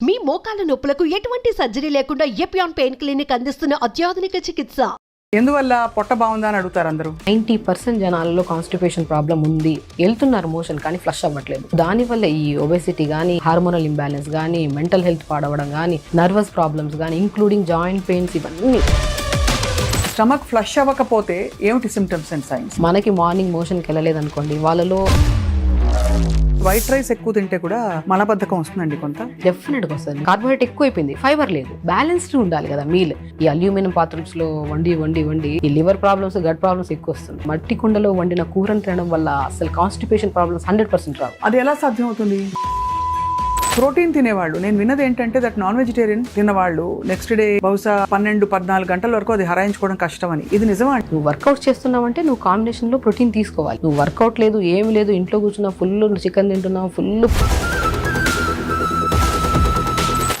మీ మోకాల నొప్పులకు ఎటువంటి సర్జరీ లేకుండా ఎపియాన్ పెయిన్ క్లినిక్ అందిస్తున్న అత్యాధునిక చికిత్స. ఎందువల్ల పొట్ట బాగుందా అని అడుగుతారు అందరూ. 90% జనాలలో కాన్స్టిపేషన్ ప్రాబ్లం ఉంది, వెళ్తున్నారు మోషన్ కానీ ఫ్లష్ అవ్వట్లేదు. దానివల్ల ఈ ఒబెసిటీ కానీ, హార్మోనల్ ఇంబ్యాలెన్స్ కానీ, మెంటల్ హెల్త్ పాడవడం కానీ, నర్వస్ ప్రాబ్లమ్స్ కానీ, ఇంక్లూడింగ్ జాయింట్ పెయిన్స్, ఇవన్నీ. స్టమక్ ఫ్లష్ అవ్వకపోతే ఏమిటి సిమ్టమ్స్ అండ్ సైన్స్? మనకి మార్నింగ్ మోషన్కి వెళ్ళలేదు అనుకోండి, వాళ్ళలో వైట్ రైస్ ఎక్కువ తింటే కూడా మలబద్ధకం వస్తుందండి కొంత. డెఫినెట్గా వస్తుంది. కార్బోహైడ్రేట్ ఎక్కువ అయిపోయింది, ఫైబర్ లేదు, బ్యాలెన్స్డ్ ఉండాలి కదా మీల్. ఈ అల్యూమినియం పాత్రస్ లో వండి ఈ లివర్ ప్రాబ్లమ్స్, గట్ ప్రాబ్లమ్స్ ఎక్కువ వస్తుంది. మట్టి కుండలో వండిన కూరను తినడం వల్ల అసలు కాన్స్టిపేషన్ ప్రాబ్లమ్స్ 100% రావు. అది ఎలా సాధ్యం అవుతుంది? ప్రోటీన్ తినేవాళ్ళు, నేను విన్నది ఏంటంటే దట్ నాన్ వెజిటేరియన్ తిన్నవాళ్ళు నెక్స్ట్ డే బహుశా 12-14 గంటల వరకు అది హరాయించుకోవడం కష్టం అని. ఇది నిజమా? నువ్వు వర్కౌట్ చేస్తున్నావంటే నువ్వు కాంబినేషన్ లో ప్రోటీన్ తీసుకోవాలి. నువ్వు వర్కౌట్ లేదు, ఏమి లేదు, ఇంట్లో కూర్చున్నావు, ఫుల్ చికెన్ తింటున్నావు, ఫుల్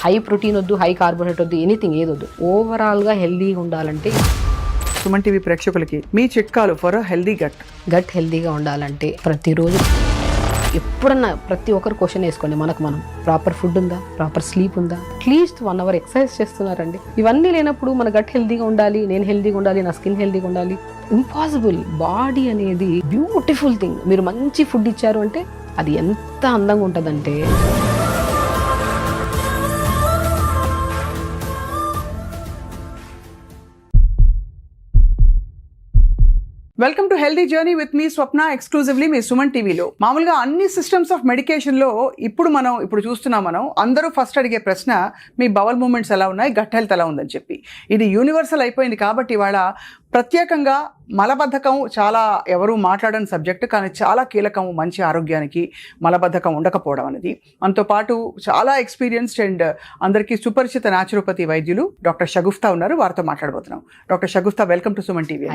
హై ప్రోటీన్ వద్దు, హై కార్బోహైడ్రేట్ వద్దు, ఎనీథింగ్ ఏదొద్దు. ఓవరాల్ గా హెల్దీగా ఉండాలంటే సుమన్ టీవీ ప్రేక్షకులకి మీ చిట్కాలు ఫర్ హెల్దీ గట్ హెల్దీగా ఉండాలంటే ప్రతిరోజు ఎప్పుడన్నా ప్రతి ఒక్కరు క్వశ్చన్ వేసుకోండి, మనం ప్రాపర్ ఫుడ్ ఉందా, ప్రాపర్ స్లీప్ ఉందా, అట్లీస్ట్ 1 hour ఎక్సర్సైజ్ చేస్తున్నారండి. ఇవన్నీ లేనప్పుడు మన గట్ హెల్దీగా ఉండాలి, నేను హెల్దీగా ఉండాలి, నా స్కిన్ హెల్దీగా ఉండాలి, ఇంపాసిబుల్. బాడీ అనేది బ్యూటిఫుల్ థింగ్. మీరు మంచి ఫుడ్ ఇచ్చారు అంటే అది ఎంత అందంగా ఉంటుందంటే. Welcome to healthy journey with మీ స్వప్న, ఎక్స్క్లూజివ్లీ మీ సుమన్ టీవీలో. మామూలుగా అన్ని సిస్టమ్స్ ఆఫ్ మెడికేషన్లో ఇప్పుడు చూస్తున్నాం మనం అందరూ ఫస్ట్ అడిగే ప్రశ్న మీ బవల్ మూమెంట్స్ ఎలా ఉన్నాయి, గట్ హెల్త్ ఎలా ఉందని చెప్పి. ఇది యూనివర్సల్ అయిపోయింది కాబట్టి ఇవాళ ప్రత్యేకంగా మలబద్ధకం చాలా ఎవరు మాట్లాడని సబ్జెక్ట్, కానీ చాలా కీలకం మంచి ఆరోగ్యానికి మలబద్ధకం ఉండకపోవడం అనేది. మనతో పాటు చాలా ఎక్స్పీరియన్స్డ్ అండ్ అందరికీ సుపరిచిత న్యాచురోపతి వైద్యులు డాక్టర్ షగుఫ్తా ఉన్నారు, వారితో మాట్లాడబోతున్నాం. Doctor Shagufta, welcome to Suman TV.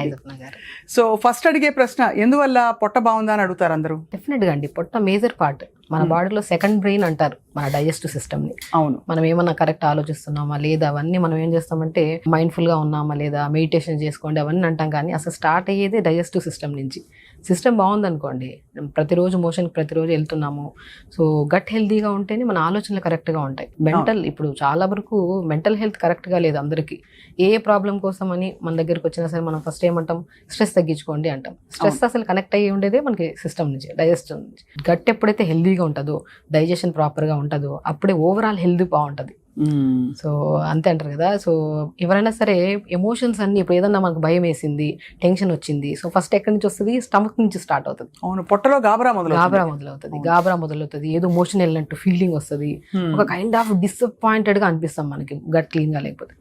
So first అడిగే ప్రశ్న, ఎందువల్ల పొట్ట బాగుందా అని అడుగుతారు అందరూ. డెఫినెట్గా అండి, పొట్ట మేజర్ పార్ట్. మన బాడీలో సెకండ్ బ్రెయిన్ అంటారు మన డైజెస్టివ్ సిస్టమ్ని. అవును. మనం ఏమన్నా కరెక్ట్ ఆలోచిస్తున్నామా లేదా, అవన్నీ మనం ఏం చేస్తామంటే మైండ్ఫుల్గా ఉన్నామా లేదా, మెడిటేషన్ చేసుకోండి అవన్నీ అంటాం, కానీ అసలు స్టార్ట్ అయ్యేదే డైజెస్టివ్ సిస్టమ్ నుంచి. సిస్టమ్ బాగుందనుకోండి, ప్రతిరోజు మోషన్కి ప్రతిరోజు వెళ్తున్నాము, సో గట్ హెల్తీగా ఉంటేనే మన ఆలోచనలు కరెక్ట్గా ఉంటాయి. ఇప్పుడు చాలా వరకు మెంటల్ హెల్త్ కరెక్ట్గా లేదు అందరికీ. ఏ ప్రాబ్లం కోసం అని మన దగ్గరికి వచ్చినా సరే మనం ఫస్ట్ ఏమంటాం, స్ట్రెస్ తగ్గించుకోండి అంటాం. స్ట్రెస్ అసలు కనెక్ట్ అయ్యి ఉండేదే మనకి సిస్టమ్ నుంచి, డైజెస్టివ్ నుంచి. గట్ ఎప్పుడైతే హెల్దీగా ఉంటుందో, డైజెషన్ ప్రాపర్గా ఉంటుందో, అప్పుడే ఓవరాల్ హెల్త్ బాగుంటుంది. సో అంతే అంటారు కదా. సో ఎవరైనా సరే ఎమోషన్స్ అన్ని, ఇప్పుడు ఏదన్నా మనకు భయం వేసింది, టెన్షన్ వచ్చింది, సో ఫస్ట్ ఎక్కడి నుంచి వస్తుంది, స్టమక్ నుంచి స్టార్ట్ అవుతుంది. అవును, పొట్టలో గాబరా మొదలవుతుంది, ఏదో మోషన్ వెళ్ళినట్టు ఫీలింగ్ వస్తుంది, ఒక కైండ్ ఆఫ్ డిసప్పాయింటెడ్ గా అనిపిస్తాం మనకి గట్ క్లీన్ గా లేకపోతే.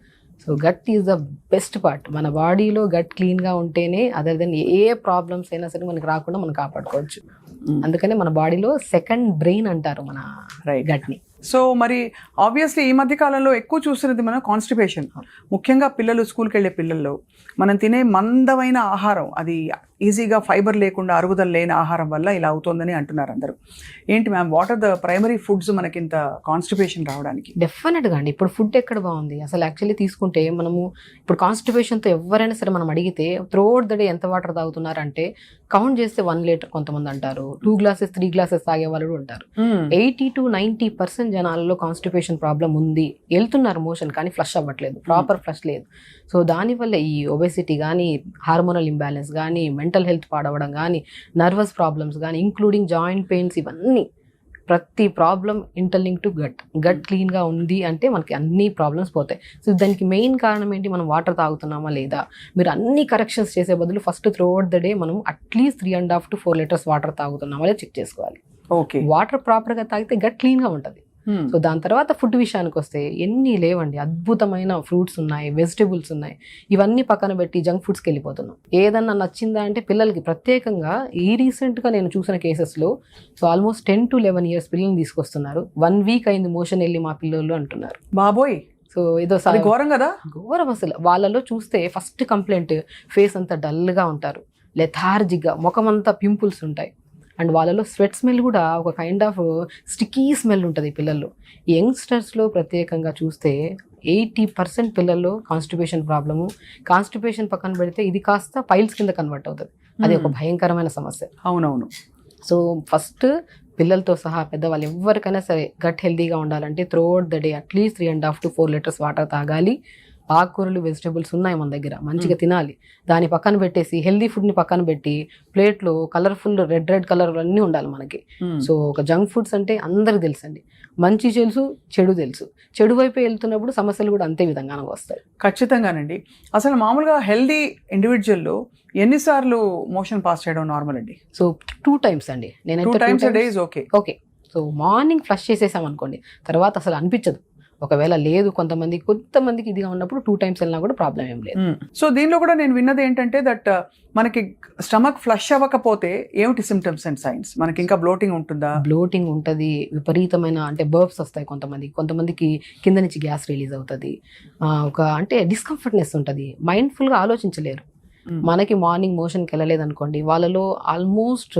So gut is the best part. మన బాడీలో గట్ క్లీన్ గా ఉంటేనే అదర్ దెన్ ఏ ప్రాబ్లమ్స్ అయినా సరే మనకి రాకుండా మనం కాపాడుకోవచ్చు. అందుకనే మన బాడీలో సెకండ్ బ్రెయిన్ అంటారు మన గట్ ని. సో మరి ఆబ్వియస్లీ ఈ మధ్య కాలంలో ఎక్కువ చూస్తున్నది మనం కాన్స్టిపేషన్. ముఖ్యంగా పిల్లలు, స్కూల్కి వెళ్ళే పిల్లల్లో మనం తినే మందమైన ఆహారం, అది ఈజీగా ఫైబర్ లేకుండా అరుగుదల లేని ఆహారం వల్ల ఇలా అవుతుందని అంటున్నారు అందరూ. ఏంటి ma'am, what are the primary foods మనకి ఇంత కాన్స్టిపేషన్ రావడానికి? డెఫినెట్గా అండి, ఇప్పుడు ఫుడ్ ఎక్కడ బాగుంది అసలు. యాక్చువల్లీ తీసుకుంటే మనము ఇప్పుడు కాన్స్టిపేషన్తో ఎవరైనా సరే మనం అడిగితే త్రూఅవుట్ ద డే ఎంత వాటర్ తాగుతున్నారంటే కౌంట్ చేస్తే 1 లీటర్ కొంతమంది అంటారు, 2 glasses 3 glasses తాగే వాళ్ళు ఉంటారు. 80-90% జనాలలో కాన్స్టిపేషన్ ప్రాబ్లం ఉంది, వెళ్తున్నారు మోషన్ కానీ ఫ్లష్ అవ్వట్లేదు, ప్రాపర్ ఫ్లష్ లేదు. సో దానివల్ల ఈ ఒబెసిటీ కానీ, హార్మోనల్ ఇంబ్యాలెన్స్ కానీ, మెంటల్ హెల్త్ పాడవడం కానీ, నర్వస్ ప్రాబ్లమ్స్ కానీ, ఇంక్లూడింగ్ జాయింట్ పెయిన్స్, ఇవన్నీ. ప్రతి ప్రాబ్లం ఇంటర్లింక్ టు గట్ క్లీన్గా ఉంది అంటే మనకి అన్ని ప్రాబ్లమ్స్ పోతాయి. సో దానికి మెయిన్ కారణం ఏంటి, మనం వాటర్ తాగుతున్నామా లేదా. మీరు అన్ని కరెక్షన్స్ చేసే బదులు ఫస్ట్ త్రూఅవుట్ ద డే మనం అట్లీస్ట్ 3.5 to 4 liters వాటర్ తాగుతున్నామా లేదా చెక్ చేసుకోవాలి. ఓకే, వాటర్ ప్రాపర్గా తాగితే గట్ క్లీన్గా ఉంటుంది. సో దాని తర్వాత ఫుడ్ విషయానికి వస్తే ఎన్ని లేవండి, అద్భుతమైన ఫ్రూట్స్ ఉన్నాయి, వెజిటేబుల్స్ ఉన్నాయి, ఇవన్నీ పక్కన పెట్టి జంక్ ఫుడ్స్కి వెళ్ళిపోతున్నాం. ఏదన్నా నచ్చిందా అంటే పిల్లలకి ప్రత్యేకంగా ఈ రీసెంట్గా నేను చూసిన కేసెస్లో సో ఆల్మోస్ట్ 10 to 11 years పిల్లల్ని తీసుకొస్తున్నారు. 1 week అయింది మోషన్ వెళ్ళి మా పిల్లలు అంటున్నారు. బాబోయ్, సో ఏదో ఘోరం కదా. ఘోరం అసలు. వాళ్ళలో చూస్తే ఫస్ట్ కంప్లైంట్ ఫేస్ అంతా డల్గా ఉంటారు, లెథార్జిక్గా, ముఖం అంతా పింపుల్స్ ఉంటాయి, అండ్ వాళ్ళలో స్వెట్ స్మెల్ కూడా ఒక కైండ్ ఆఫ్ స్టిక్కీ స్మెల్ ఉంటుంది పిల్లల్లో. యంగ్స్టర్స్లో ప్రత్యేకంగా చూస్తే 80% పిల్లల్లో కాన్స్టిపేషన్ ప్రాబ్లము. కాన్స్టిపేషన్ పక్కన పెడితే ఇది కాస్త పైల్స్ కింద కన్వర్ట్ అవుతుంది, అది ఒక భయంకరమైన సమస్య. అవునవును. సో ఫస్ట్ పిల్లలతో సహా పెద్దవాళ్ళు ఎవరికైనా సరే గట్ హెల్తీగా ఉండాలంటే throughout the day at least 3.5 to 4 liters water తాగాలి. ఆకుకూరలు వెజిటబుల్స్ ఉన్నాయి మన దగ్గర, మంచిగా తినాలి. దాని పక్కన పెట్టేసి హెల్దీ ఫుడ్ని పక్కన పెట్టి ప్లేట్లో కలర్ఫుల్ రెడ్ కలర్ అన్నీ ఉండాలి మనకి. సో ఒక జంక్ ఫుడ్స్ అంటే అందరికి తెలుసండి, మంచి తెలుసు, చెడు తెలుసు. చెడు వైపు వెళ్తున్నప్పుడు సమస్యలు కూడా అంతే విధంగా వస్తాయి. ఖచ్చితంగానండి. అసలు మామూలుగా హెల్దీ ఇండివిజువల్లో ఎన్నిసార్లు మోషన్ పాస్ చేయడం నార్మల్ అండి? సో 2 times అండి. Two times a day is okay. Okay. So morning flush చేసేసాం అనుకోండి, తర్వాత అసలు అనిపించదు. ఒకవేళ లేదు కొంతమందికి ఇదిగా ఉన్నప్పుడు 2 times వెళ్ళినా కూడా ప్రాబ్లం ఏం లేదు. సో దీనిలో కూడా నేను విన్నది ఏంటంటే దట్ మనకి స్టమక్ ఫ్లష్ అవ్వకపోతే ఏమిటి సిమ్టమ్స్ అండ్ సైన్స్? మనకి ఇంకా బ్లోటింగ్ ఉంటుందా? బ్లోటింగ్ ఉంటుంది, విపరీతమైన అంటే బర్బ్స్ వస్తాయి కొంతమందికి కింద నుంచి గ్యాస్ రిలీజ్ అవుతుంది, అంటే డిస్కంఫర్ట్నెస్ ఉంటుంది, మైండ్ఫుల్గా ఆలోచించలేరు. మనకి మార్నింగ్ మోషన్కి వెళ్ళలేదు అనుకోండి, వాళ్ళలో ఆల్మోస్ట్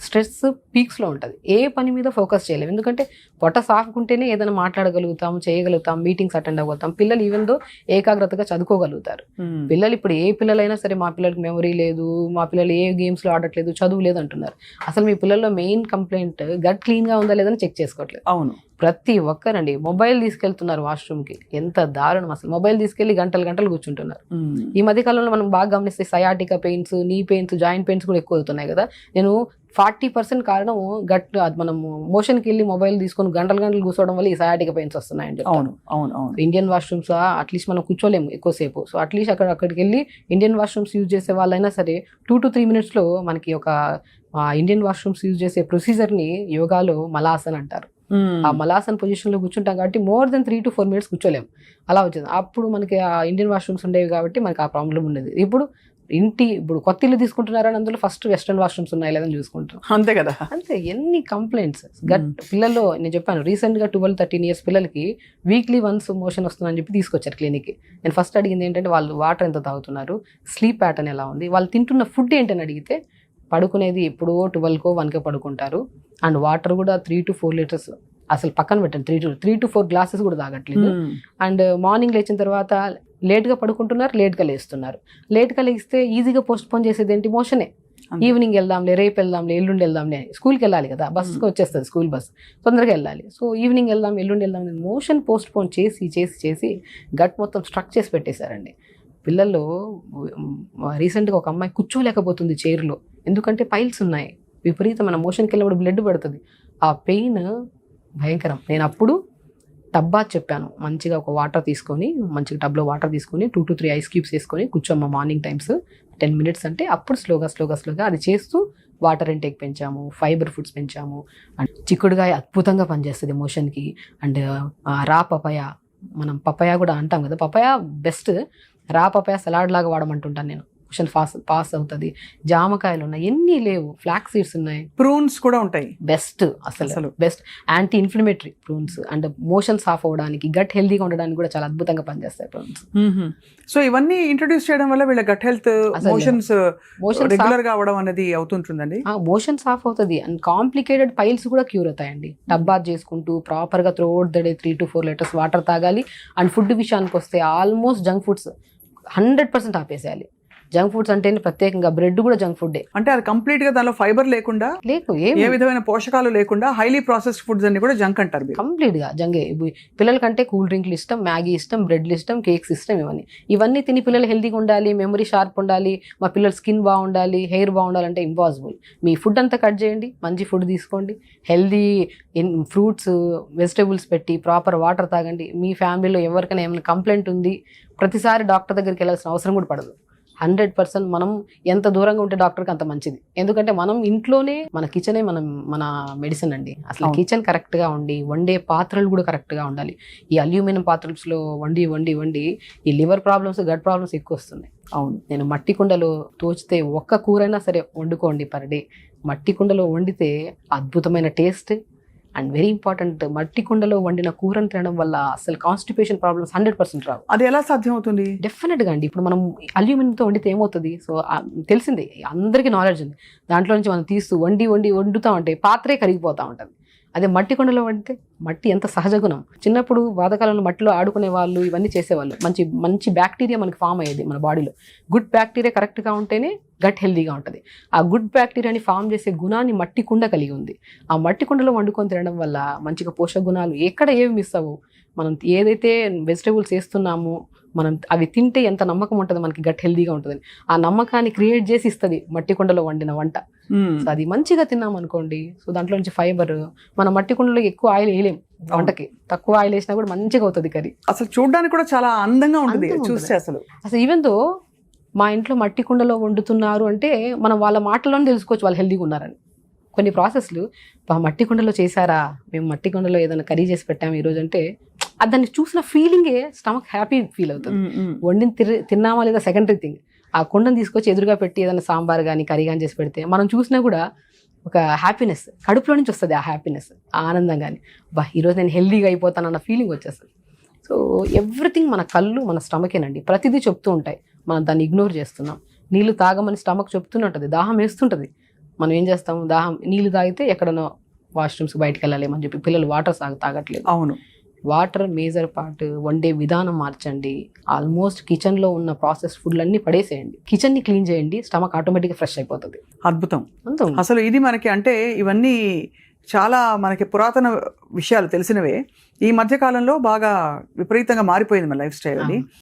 స్ట్రెస్ పీక్స్లో ఉంటుంది, ఏ పని మీద ఫోకస్ చేయలేము. ఎందుకంటే పొట్ట సాఫ్కుంటేనే ఏదైనా మాట్లాడగలుగుతాం, చేయగలుగుతాం, మీటింగ్స్ అటెండ్ అవ్వగలుగుతాం. పిల్లలు ఈవెన్ దో ఏకాగ్రతగా చదువుకోగలుగుతారు. పిల్లలు ఇప్పుడు ఏ పిల్లలైనా సరే మా పిల్లలకి మెమరీ లేదు, మా పిల్లలు ఏ గేమ్స్లో ఆడట్లేదు, చదువు లేదు అంటున్నారు. అసలు మీ పిల్లల్లో మెయిన్ కంప్లైంట్ గట్ క్లీన్గా ఉందా లేదని చెక్ చేసుకోవట్లేదు. అవును, ప్రతి ఒక్కరండి మొబైల్ తీసుకెళ్తున్నారు వాష్రూమ్కి, ఎంత దారుణం అసలు. మొబైల్ తీసుకెళ్లి గంటలు కూర్చుంటున్నారు. ఈ మధ్య కాలంలో మనం బాగా గమనిస్తే సయాటికా పెయిన్స్, నీ పెయిన్స్, జాయింట్ పెయిన్స్ కూడా ఎక్కువ అవుతున్నాయి కదా. నేను 40% కారణం మనం మోషన్కి వెళ్ళి మొబైల్ తీసుకొని గంటలు కూర్చోవడం వల్ల ఈ సయాటికా పెయిన్స్ వస్తున్నాయండి. అవును అవును అవును. ఇండియన్ వాష్రూమ్స్ అట్లీస్ట్ మనం కూర్చోలేము ఎక్కువసేపు. సో అట్లీస్ట్ అక్కడికి వెళ్ళి ఇండియన్ వాష్రూమ్స్ యూజ్ చేసే వాళ్ళైనా సరే 2 to 3 minutesలో మనకి ఒక ఇండియన్ వాష్రూమ్స్ యూజ్ చేసే ప్రొసీజర్ని యోగాలో మలాసన్ అంటారు. ఆ మలాసన్ పొజిషన్లో కూర్చుంటాం కాబట్టి మోర్ దెన్ 3 to 4 minutes కూర్చోలేము, అలా వచ్చింది. అప్పుడు మనకి ఆ ఇండియన్ వాష్రూమ్స్ ఉండేవి కాబట్టి మనకి ఆ ప్రాబ్లం ఉండేది. ఇప్పుడు కొత్త ఇల్లు తీసుకుంటున్నారని అందులో ఫస్ట్ వెస్టర్న్ వాష్రూమ్స్ ఉన్నాయి లేదని చూసుకుంటాం. అంతే కదా. అంతే ఎన్ని కంప్లైంట్స్. పిల్లల్లో నేను చెప్పాను రీసెంట్గా 12-13 years పిల్లలకి వీక్లీ వన్స్ మోషన్ వస్తుందని చెప్పి తీసుకొచ్చారు క్లినిక్కి. నేను ఫస్ట్ అడిగింది ఏంటంటే వాళ్ళు వాటర్ ఎంత తాగుతున్నారు, స్లీప్ ప్యాటర్న్ ఎలా ఉంది, వాళ్ళు తింటున్న ఫుడ్ ఏంటని అడిగితే పడుకునేది ఎప్పుడో 12కో 1కో పడుకుంటారు, అండ్ వాటర్ కూడా 3 to 4 liters అసలు పక్కన పెట్టండి, 3 to 4 glasses కూడా తాగట్లేదు. అండ్ మార్నింగ్ లేచిన తర్వాత లేట్గా పడుకుంటున్నారు, లేట్గా లేస్తున్నారు. లేట్గా లేస్తే ఈజీగా పోస్ట్పోన్ చేసేది ఏంటి, మోషనే. ఈవినింగ్ వెళ్దాంలే, రేపు వెళ్దాంలే, ఎల్లుండి వెళ్దాంలే, స్కూల్కి వెళ్ళాలి కదా, బస్కి వచ్చేస్తుంది స్కూల్ బస్, తొందరగా వెళ్ళాలి. సో ఈవినింగ్ వెళ్దాం, ఎల్లుండి వెళ్దాం, మోషన్ పోస్ట్పోన్ చేసి గట్ మొత్తం స్ట్రక్ చేసి పెట్టేశారండి. పిల్లల్లో రీసెంట్గా ఒక అమ్మాయి కూర్చోలేకపోతుంది చైర్లో, ఎందుకంటే పైల్స్ ఉన్నాయి, విపరీతమైన మోషన్కి వెళ్ళినప్పుడు బ్లడ్ పడుతుంది, ఆ పెయిన్ భయంకరం. నేను అప్పుడు టబ్బా చెప్పాను, మంచిగా ఒక వాటర్ తీసుకొని, మంచిగా టబ్లో వాటర్ తీసుకొని 2 to 3 ice cubes వేసుకొని కూర్చోమ్మ మార్నింగ్ టైమ్స్ 10 minutes అంటే అప్పుడు స్లోగా అది చేస్తూ వాటర్ ఇంటేక్ పెంచాము, ఫైబర్ ఫుడ్స్ పెంచాము. అండ్ చిక్కుడుగాయ అద్భుతంగా పనిచేస్తుంది మోషన్కి. అండ్ రా పపాయ, మనం పపాయ కూడా అంటాం కదా, papaya best. Raw papaya salad లాగా వాడమంటుంటాను నేను, మోషన్ పాస్ అవుతుంది. జామకాయలు ఉన్నాయి, ఎన్ని లేవు, ఫ్లాక్ సీడ్స్ ఉన్నాయి, ప్రూన్స్ కూడా ఉంటాయి, బెస్ట్ అసలు best anti inflammatory prunes. And motion సాఫ్ అవ్వడానికి, గట్ హెల్తీగా ఉండడానికి కూడా చాలా అద్భుతంగా పనిచేస్తాయి ప్రూన్స్. సో ఇవన్నీ ఇంట్రొడ్యూస్ చేయడం వల్ల వీళ్ళ గట్ హెల్త్, మోషన్ రెగ్యులర్ గా అవడం అనేది అవుతుంటుందండి. మోషన్ సాఫ్ అవుతుంది అండ్ కాంప్లికేటెడ్ పైల్స్ కూడా క్యూర్ అవుతాయండి. టబ్బాత్ చేసుకుంటూ ప్రాపర్గా throughout the day 3 to 4 liters water తాగాలి. అండ్ ఫుడ్ విషయానికి వస్తే ఆల్మోస్ట్ జంక్ ఫుడ్స్ 100% ఆపేసేయాలి. జంక్ ఫుడ్స్ అంటే ప్రత్యేకంగా బ్రెడ్ కూడా జంక్ ఫుడ్, అంటే అది కంప్లీట్ గా దానిలో ఫైబర్ లేకుండా, ఏ విధమైన పోషకాలు లేకుండా హైలీ ప్రాసెస్డ్ ఫుడ్స్ అన్ని కూడా జంక్ అంటారు. కంప్లీట్ గా జంగే. పిల్లలకంటే కూల్ డ్రింక్లు ఇష్టం, మ్యాగీ ఇష్టం, బ్రెడ్లు ఇష్టం, కేక్స్ ఇష్టం, ఇవన్నీ తిని పిల్లలు హెల్తీగా ఉండాలి, మెమరీ షార్ప్ ఉండాలి, మా పిల్లల స్కిన్ బాగుండాలి, హెయిర్ బాగుండాలంటే ఇంపాసిబుల్. మీ ఫుడ్ అంతా కట్ చేయండి, మంచి ఫుడ్ తీసుకోండి, హెల్దీ ఫ్రూట్స్ వెజిటేబుల్స్ పెట్టి ప్రాపర్ వాటర్ తాగండి. మీ ఫ్యామిలీలో ఎవరికైనా ఏమైనా కంప్లైంట్ ఉంది, ప్రతిసారి డాక్టర్ దగ్గరికి వెళ్ళాల్సిన అవసరం కూడా పడదు. 100% మనం ఎంత దూరంగా ఉంటే డాక్టర్కి అంత మంచిది. ఎందుకంటే మనం ఇంట్లోనే మన కిచెనే మన మెడిసిన్ అండి. అసలు కిచెన్ కరెక్ట్గా ఉండి, వండే పాత్రలు కూడా కరెక్ట్గా ఉండాలి. ఈ అల్యూమినియం పాత్రల్స్లో వండి ఈ లివర్ ప్రాబ్లమ్స్, గట్ ప్రాబ్లమ్స్ ఎక్కువ వస్తున్నాయి. అవును, నేను మట్టి కుండలో తోచితే ఒక్క కూరైనా సరే వండుకోండి పర్ డే. మట్టి కుండలో వండితే అద్భుతమైన టేస్ట్. అండ్ వెరీ ఇంపార్టెంట్, మట్టి కుండలో వండిన కూరను తినడం వల్ల అసలు కాన్స్టిపేషన్ ప్రాబ్లమ్స్ 100% రావు. అది ఎలా సాధ్యం అవుతుంది? డెఫినెట్గా అండి. ఇప్పుడు మనం అల్యూమినియంతో వండితే ఏమవుతుంది, సో తెలిసింది, అందరికీ నాలెడ్జ్ ఉంది. దాంట్లో నుంచి మనం తీస్తూ వండుతూ ఉంటే పాత్రే కరిగిపోతూ ఉంటుంది. అదే మట్టి కుండలో వండితే మట్టి ఎంత సహజ గుణం. చిన్నప్పుడు పాతకాలంలో మట్టిలో ఆడుకునే వాళ్ళు, ఇవన్నీ చేసేవాళ్ళు. మంచి మంచి బ్యాక్టీరియా మనకి ఫామ్ అయ్యేది మన బాడీలో. గుడ్ బ్యాక్టీరియా కరెక్ట్గా ఉంటేనే గట్ హెల్దీగా ఉంటుంది. ఆ గుడ్ బ్యాక్టీరియాని ఫామ్ చేసే గుణాన్ని మట్టి కుండ కలిగి ఉంది. ఆ మట్టి కుండలో వండుకొని తినడం వల్ల మంచిగా పోషక గుణాలు ఎక్కడ ఏవి మిస్ అవ్వవు. మనం ఏదైతే వెజిటేబుల్స్ వేస్తున్నామో మనం అవి తింటే ఎంత నమ్మకం ఉంటుంది మనకి, గట్ హెల్దీగా ఉంటుందని. ఆ నమ్మకాన్ని క్రియేట్ చేసి ఇస్తుంది మట్టి కుండలో వండిన వంట. సో అది మంచిగా తిన్నాం అనుకోండి, సో దాంట్లో నుంచి ఫైబర్, మన మట్టి కుండలో ఎక్కువ ఆయిల్ వేయలేం వంటకి, తక్కువ ఆయిల్ వేసినా కూడా మంచిగా అవుతుంది కర్రీ. అసలు చూడడానికి కూడా చాలా అందంగా ఉంటుంది చూస్తే. అసలు ఈవెన్ దో మా ఇంట్లో మట్టి కుండలో వండుతున్నారు అంటే మనం వాళ్ళ మాటల్లోనే తెలుసుకోవచ్చు వాళ్ళు హెల్దీగా ఉన్నారని. కొన్ని ప్రాసెస్లు మట్టి కుండలో చేశారా, మేము మట్టి కుండలో ఏదైనా కర్రీ చేసి పెట్టాము ఈరోజు అంటే దాన్ని చూసిన ఫీలింగే స్టమక్ హ్యాపీ ఫీల్ అవుతుంది. వండిని తిన్నామా లేదా సెకండరీ థింగ్. ఆ కుండను తీసుకొచ్చి ఎదురుగా పెట్టి ఏదైనా సాంబార్ కానీ కర్రీ కానీ చేసి పెడితే మనం చూసినా కూడా ఒక హ్యాపీనెస్ కడుపులో నుంచి వస్తుంది. ఆ హ్యాపీనెస్, ఆ ఆనందం కానీ ఈరోజు నేను హెల్దీగా అయిపోతానన్న ఫీలింగ్ వచ్చేస్తుంది. సో ఎవ్రీథింగ్ మన కళ్ళు మన స్టమకేనండి. ప్రతిదీ చెప్తూ ఉంటాయి, మనం దాన్ని ఇగ్నోర్ చేస్తున్నాం. నీళ్ళు తాగమని స్టమక్ చెప్తూనే ఉంటుంది, దాహం వేస్తుంటుంది. మనం ఏం చేస్తాము, నీళ్ళు తాగితే ఎక్కడనో వాష్రూమ్స్ బయటకు వెళ్ళాలేమని చెప్పి పిల్లలు వాటర్ తాగట్లేదు. అవును, వాటర్ మేజర్ పార్ట్. వండే విధానం మార్చండి. ఆల్మోస్ట్ కిచెన్లో ఉన్న ప్రాసెస్ ఫుడ్లన్నీ పడేసేయండి, కిచెన్ని క్లీన్ చేయండి, స్టమక్ ఆటోమేటిక్గా ఫ్రెష్ అయిపోతుంది. అద్భుతం. అంతే. అసలు ఇది మనకి అంటే ఇవన్నీ చాలా మనకి పురాతన విషయాలు తెలిసినవే. ఈ మధ్య కాలంలో బాగా విపరీతంగా మారిపోయింది మన లైఫ్ స్టైల్ అది.